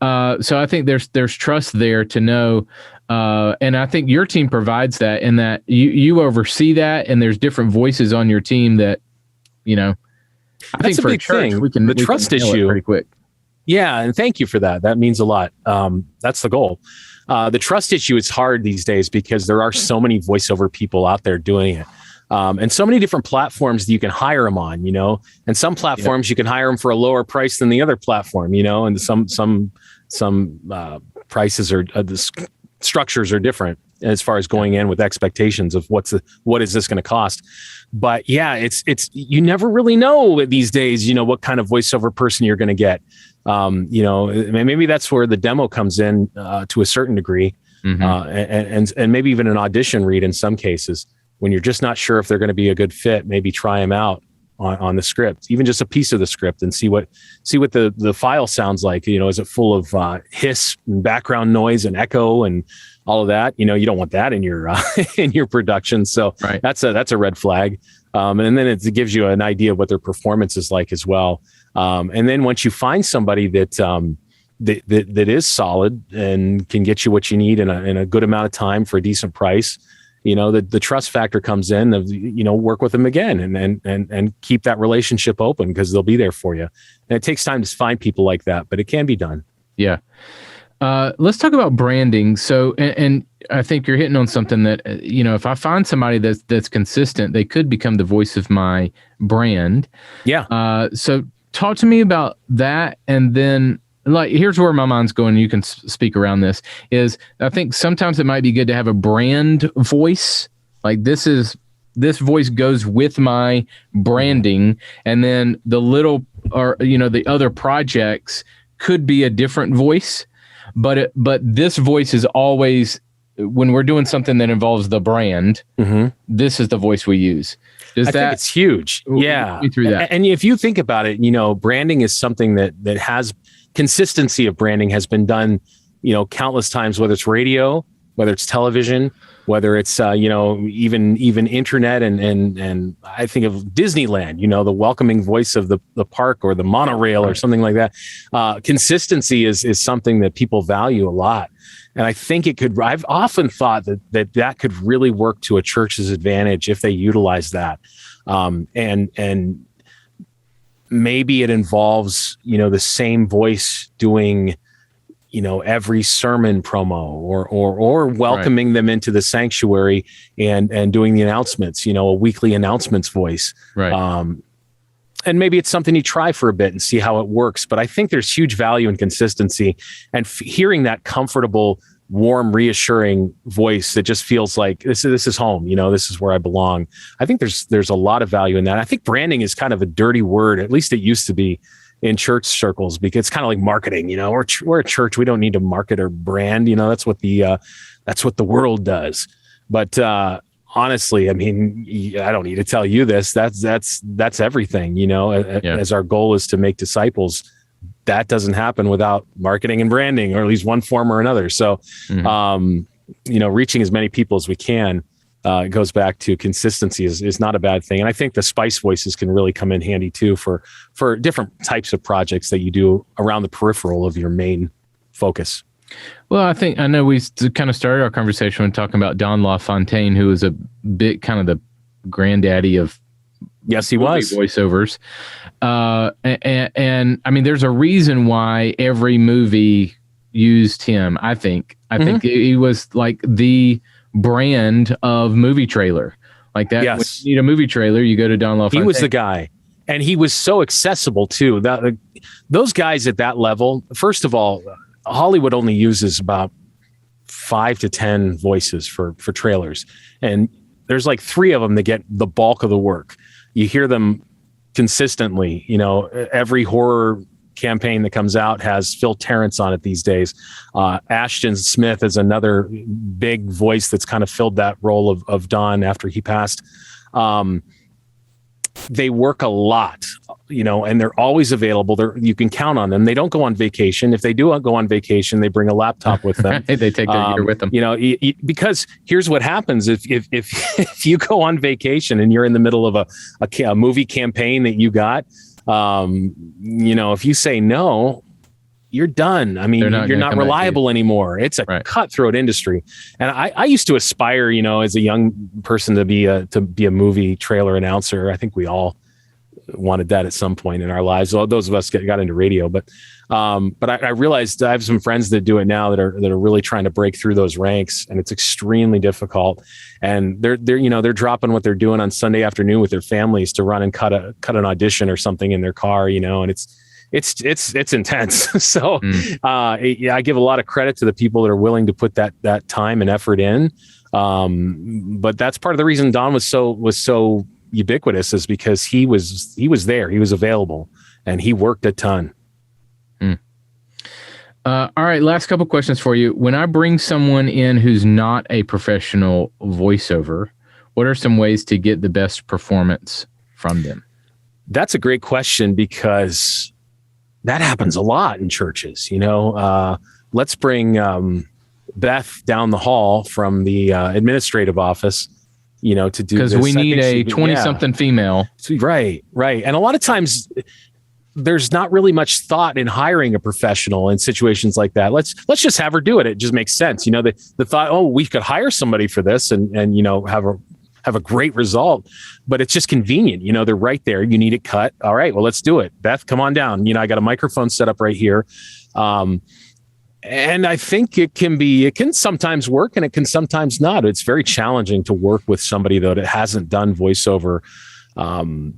So I think there's trust there to know. And I think your team provides that, in that you oversee that, and there's different voices on your team that, you know, I think for a church, thing. We can trust issue pretty quick. Yeah. And thank you for that. That means a lot. That's the goal. The trust issue is hard these days because there are so many voiceover people out there doing it. And so many different platforms that you can hire them on, you know, and some platforms you can hire them for a lower price than the other platform, you know, and some prices are, the structures are different as far as going in with expectations of what is this going to cost. But yeah, it's you never really know these days, you know, what kind of voiceover person you're going to get. You know, maybe that's where the demo comes in to a certain degree, and maybe even an audition read in some cases, when you're just not sure if they're going to be a good fit. Maybe try them out on the script, even just a piece of the script, and see what the file sounds like. You know, is it full of hiss and background noise and echo and all of that? You know, you don't want that in your in your production. So that's a red flag. And then it gives you an idea of what their performance is like as well. And then once you find somebody that is solid and can get you what you need in a good amount of time for a decent price, you know, the trust factor comes in of, you know, work with them again and keep that relationship open, because they'll be there for you. And it takes time to find people like that, but it can be done. Yeah. Let's talk about branding. So, and I think you're hitting on something that, you know, if I find somebody that's consistent, they could become the voice of my brand. Yeah. So talk to me about that. And then, like, here's where my mind's going. You can speak around this. Is I think sometimes it might be good to have a brand voice. Like, this voice goes with my branding, and then the other projects could be a different voice, but this voice is always, when we're doing something that involves the brand, this is the voice we use. I think it's huge. Yeah. Through that. And if you think about it, you know, branding is something that has consistency of branding has been done, you know, countless times, whether it's radio, whether it's television, whether it's, you know, even internet and I think of Disneyland, you know, the welcoming voice of the park or the monorail or something like that. Consistency is something that people value a lot. And I think I've often thought that could really work to a church's advantage if they utilize that. And maybe it involves, you know, the same voice doing, you know, every sermon promo or welcoming them into the sanctuary and doing the announcements, you know, a weekly announcements voice. Right. And maybe it's something you try for a bit and see how it works. But I think there's huge value in consistency and hearing that comfortable, warm, reassuring voice that just feels like this is home. You know, this is where I belong. I think there's a lot of value in that. I think branding is kind of a dirty word. At least it used to be in church circles, because it's kind of like marketing. You know, we're a church. We don't need to market or brand. You know, that's what the world does. But honestly, I mean, I don't need to tell you this. That's everything. You know, as our goal is to make disciples, that doesn't happen without marketing and branding, or at least one form or another. So, you know, reaching as many people as we can, it goes back to consistency is not a bad thing. And I think the spice voices can really come in handy too for different types of projects that you do around the peripheral of your main focus. Well, I know we kind of started our conversation when talking about Don LaFontaine, who was a bit kind of the granddaddy of voiceovers. And I mean, there's a reason why every movie used him. I think he was like the brand of movie trailer, like that. Yes. When you need a movie trailer, you go to Don LaFontaine. He was the guy. And he was so accessible too. Those guys at that level, first of all, Hollywood only uses about 5 to 10 voices for trailers. And there's like 3 of them that get the bulk of the work. You hear them consistently. Every horror campaign that comes out has Phil Terrence on it these days. Ashton Smith is another big voice that's kind of filled that role of Don after he passed. They work a lot, and they're always available. You can count on them. They don't go on vacation. If they do go on vacation, they bring a laptop with them. They take their gear with them. Because here's what happens if you go on vacation and you're in the middle of a movie campaign that you got, if you say no, you're done. I mean, you're not reliable anymore. It's a cutthroat industry. And I used to aspire, as a young person to be a movie trailer announcer. I think we all wanted that at some point in our lives. Well, those of us got into radio, but I realized I have some friends that do it now that are really trying to break through those ranks, and it's extremely difficult. And they're dropping what they're doing on Sunday afternoon with their families to run and cut an audition or something in their car, and it's intense. So I give a lot of credit to the people that are willing to put that time and effort in. But that's part of the reason Don was so ubiquitous, is because he was there, he was available, and he worked a ton. All right, last couple questions for you. When I bring someone in who's not a professional voiceover, what are some ways to get the best performance from them? That's a great question, because that happens a lot in churches. Let's bring Beth down the hall from the administrative office, to do this. Because we need a 20-something female. Right. And a lot of times there's not really much thought in hiring a professional in situations like that. Let's just have her do it. It just makes sense. The thought, we could hire somebody for this and have a great result, but it's just convenient. They're right there. You need it cut. All right, well, let's do it. Beth, come on down. I got a microphone set up right here. And I think it can sometimes work and it can sometimes not. It's very challenging to work with somebody, though, that hasn't done voiceover,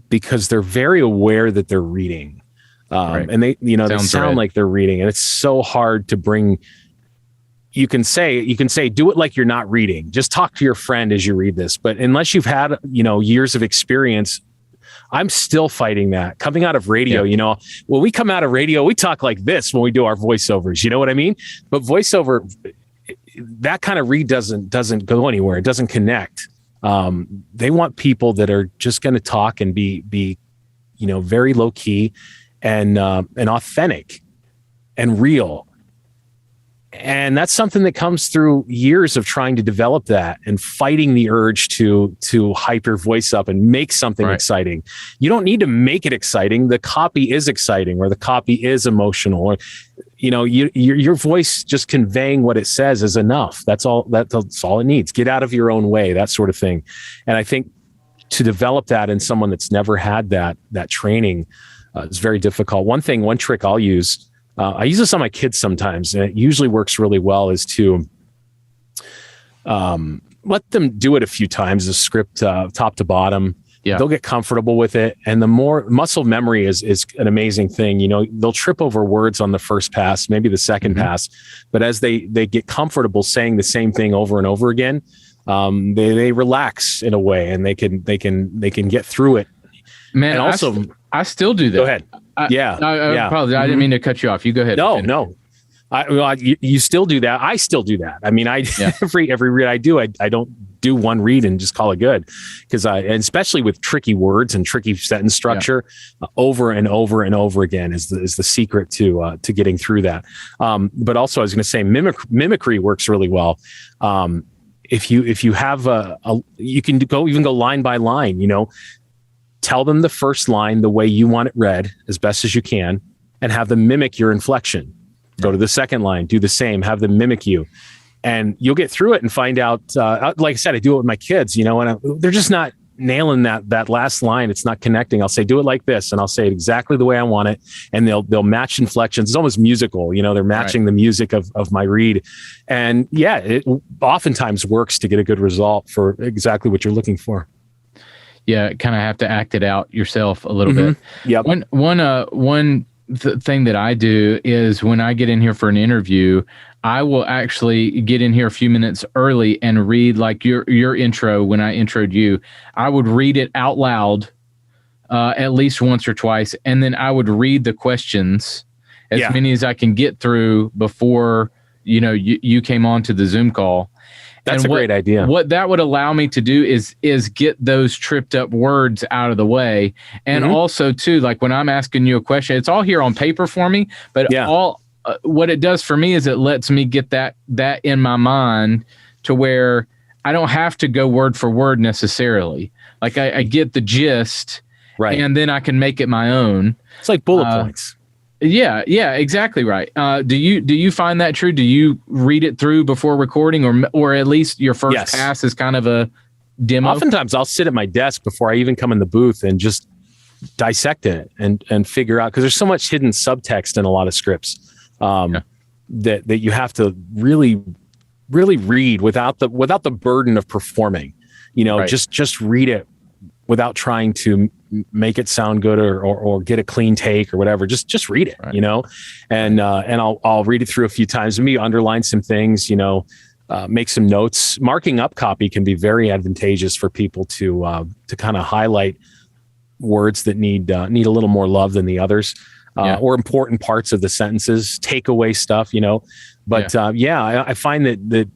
because they're very aware that they're reading. And they sound like they're reading, and it's so hard to bring. You can say, do it like you're not reading. Just talk to your friend as you read this. But unless you've had, years of experience, I'm still fighting that. Coming out of radio, when we come out of radio, we talk like this when we do our voiceovers. You know what I mean? But voiceover, that kind of read doesn't go anywhere. It doesn't connect. They want people that are just going to talk and be very low key and authentic and real. And that's something that comes through years of trying to develop that and fighting the urge to hype your voice up and make something exciting. You don't need to make it exciting. The copy is exciting, or the copy is emotional, or your voice just conveying what it says is enough. That's all it needs. Get out of your own way, that sort of thing. And I think to develop that in someone that's never had that training is very difficult. One trick I'll use. I use this on my kids sometimes, and it usually works really well, is to let them do it a few times, the script top to bottom. Yeah. They'll get comfortable with it. And the more muscle memory is an amazing thing. They'll trip over words on the first pass, maybe the second pass, but as they get comfortable saying the same thing over and over again, they relax in a way, and they can get through it. Man, and also, I still do that. Go ahead. I apologize. I didn't mean to cut you off. You go ahead. No. You still do that. I still do that. I mean, every read I do, I don't do one read and just call it good, because and especially with tricky words and tricky sentence structure, over and over and over again is the secret to getting through that. But also, I was going to say mimicry works really well. If you have you can go line by line. Tell them the first line the way you want it read as best as you can, and have them mimic your inflection. Go to the second line, do the same, have them mimic you, and you'll get through it and find out. Like I said, I do it with my kids, and they're just not nailing that last line. It's not connecting. I'll say, do it like this, and I'll say it exactly the way I want it, and they'll match inflections. It's almost musical. They're matching the music of my read, and it oftentimes works to get a good result for exactly what you're looking for. kind of have to act it out yourself a little bit. Yep. One thing that I do is when I get in here for an interview, I will actually get in here a few minutes early and read like your intro. When I introed you, I would read it out loud at least once or twice, and then I would read the questions as many as I can get through before you came on to the Zoom call. That's a great idea. What that would allow me to do is get those tripped up words out of the way. And also too, like when I'm asking you a question, it's all here on paper for me, but what it does for me is it lets me get that in my mind to where I don't have to go word for word necessarily. Like I get the gist, right, and then I can make it my own. It's like bullet points. Yeah, exactly right. Do you find that true? Do you read it through before recording, or at least your first pass is kind of a demo? Oftentimes I'll sit at my desk before I even come in the booth and just dissect it and figure out, because there's so much hidden subtext in a lot of scripts that you have to really, really read without the burden of performing. Just read it without trying to make it sound good or get a clean take or whatever. Just read it, and I'll read it through a few times and maybe underline some things, make some notes. Marking up copy can be very advantageous for people to kind of highlight words that need a little more love than the others, or important parts of the sentences, takeaway stuff, but I find that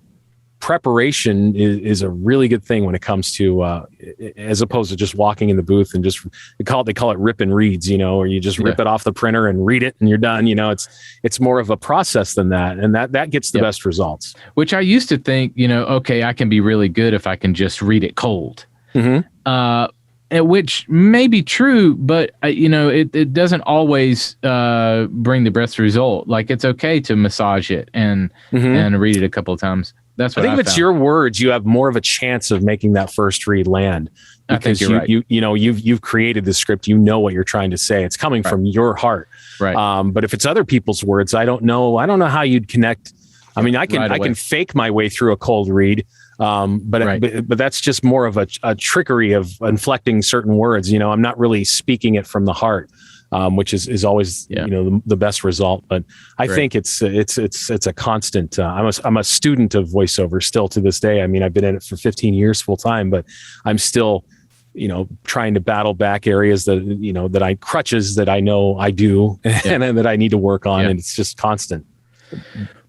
preparation is a really good thing when it comes to as opposed to just walking in the booth and just they call it rip and reads, or you just rip it off the printer and read it and you're done. It's more of a process than that, and that gets the best results. Which I used to think, okay, I can be really good if I can just read it cold. Which may be true, but it doesn't always bring the best result. Like it's okay to massage it and read it a couple of times. That's what I think. If it's your words, you have more of a chance of making that first read land, because you've created the script. You know what you're trying to say. It's coming from your heart. Right. But if it's other people's words, I don't know how you'd connect. I mean, I can fake my way through a cold read. But that's just more of a trickery of inflecting certain words. I'm not really speaking it from the heart, which is always the best result. But I think it's a constant. I'm a student of voiceover still to this day. I mean, I've been in it for 15 years full time, but I'm still trying to battle back areas that crutches that I know I do and that I need to work on, and it's just constant.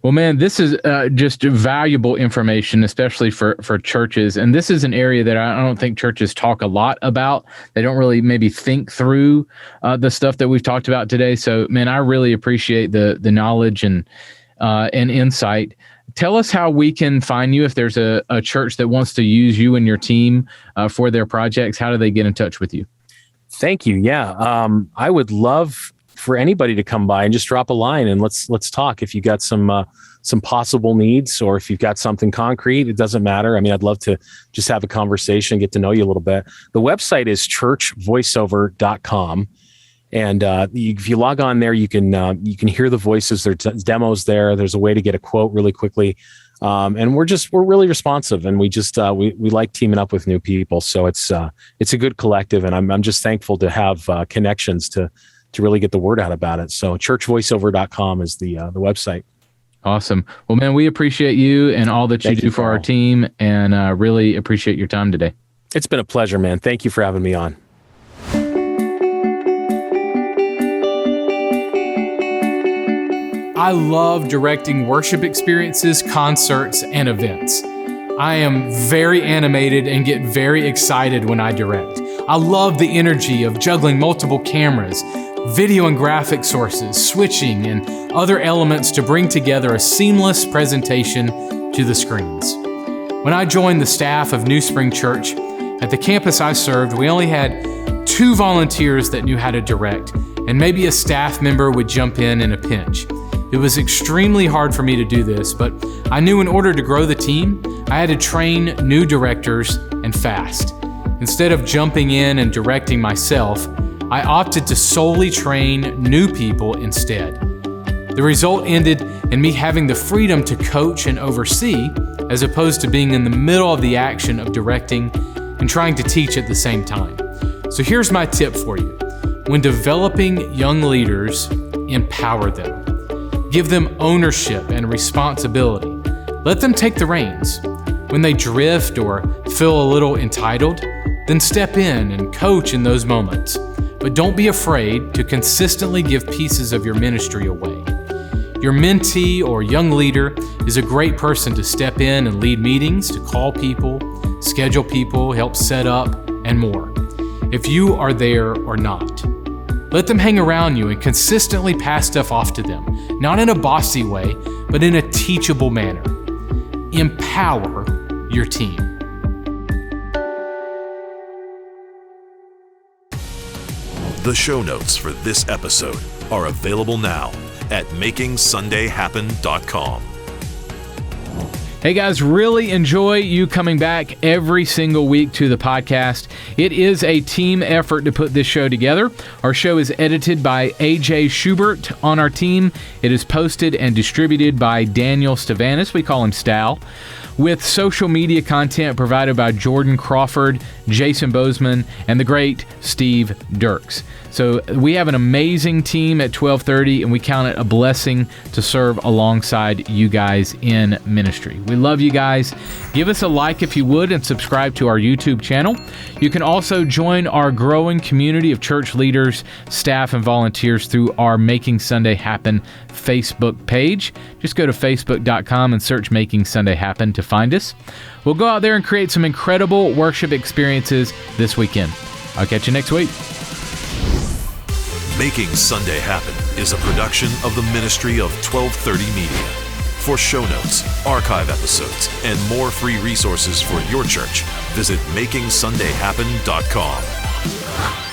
Well, man, this is just valuable information, especially for churches. And this is an area that I don't think churches talk a lot about. They don't really maybe think through the stuff that we've talked about today. So, man, I really appreciate the knowledge and insight. Tell us how we can find you if there's a church that wants to use you and your team for their projects. How do they get in touch with you? Thank you. Yeah, I would love for anybody to come by and just drop a line and let's talk. If you got some possible needs, or if you've got something concrete, it doesn't matter. I mean, I'd love to just have a conversation, get to know you a little bit. The website is Churchvoiceover.com. And if you log on there, you can hear the voices. There's demos there. There's a way to get a quote really quickly. And we're really responsive, and we like teaming up with new people. So it's a good collective, and I'm just thankful to have connections to really get the word out about it. So churchvoiceover.com is the website. Awesome. Well, man, we appreciate you and all that you do for our team, and really appreciate your time today. It's been a pleasure, man. Thank you for having me on. I love directing worship experiences, concerts, and events. I am very animated and get very excited when I direct. I love the energy of juggling multiple cameras, video and graphic sources, switching, and other elements to bring together a seamless presentation to the screens. When I joined the staff of Newspring Church, at the campus I served, we only had 2 volunteers that knew how to direct, and maybe a staff member would jump in a pinch. It was extremely hard for me to do this, but I knew in order to grow the team, I had to train new directors and fast. Instead of jumping in and directing myself, I opted to solely train new people instead. The result ended in me having the freedom to coach and oversee, as opposed to being in the middle of the action of directing and trying to teach at the same time. So here's my tip for you. When developing young leaders, empower them. Give them ownership and responsibility. Let them take the reins. When they drift or feel a little entitled, then step in and coach in those moments. But don't be afraid to consistently give pieces of your ministry away. Your mentee or young leader is a great person to step in and lead meetings, to call people, schedule people, help set up, and more. If you are there or not, let them hang around you and consistently pass stuff off to them, not in a bossy way, but in a teachable manner. Empower your team. The show notes for this episode are available now at makingsundayhappen.com. Hey guys, really enjoy you coming back every single week to the podcast. It is a team effort to put this show together. Our show is edited by AJ Schubert on our team. It is posted and distributed by Daniel Stavanis. We call him Stal. With social media content provided by Jordan Crawford, Jason Bozeman, and the great Steve Dirks. So we have an amazing team at 1230, and we count it a blessing to serve alongside you guys in ministry. We love you guys. Give us a like if you would, and subscribe to our YouTube channel. You can also join our growing community of church leaders, staff, and volunteers through our Making Sunday Happen Facebook page. Just go to facebook.com and search Making Sunday Happen to find us. We'll go out there and create some incredible worship experiences this weekend. I'll catch you next week. Making Sunday Happen is a production of the ministry of 1230 Media. For show notes, archive episodes, and more free resources for your church, visit makingsundayhappen.com.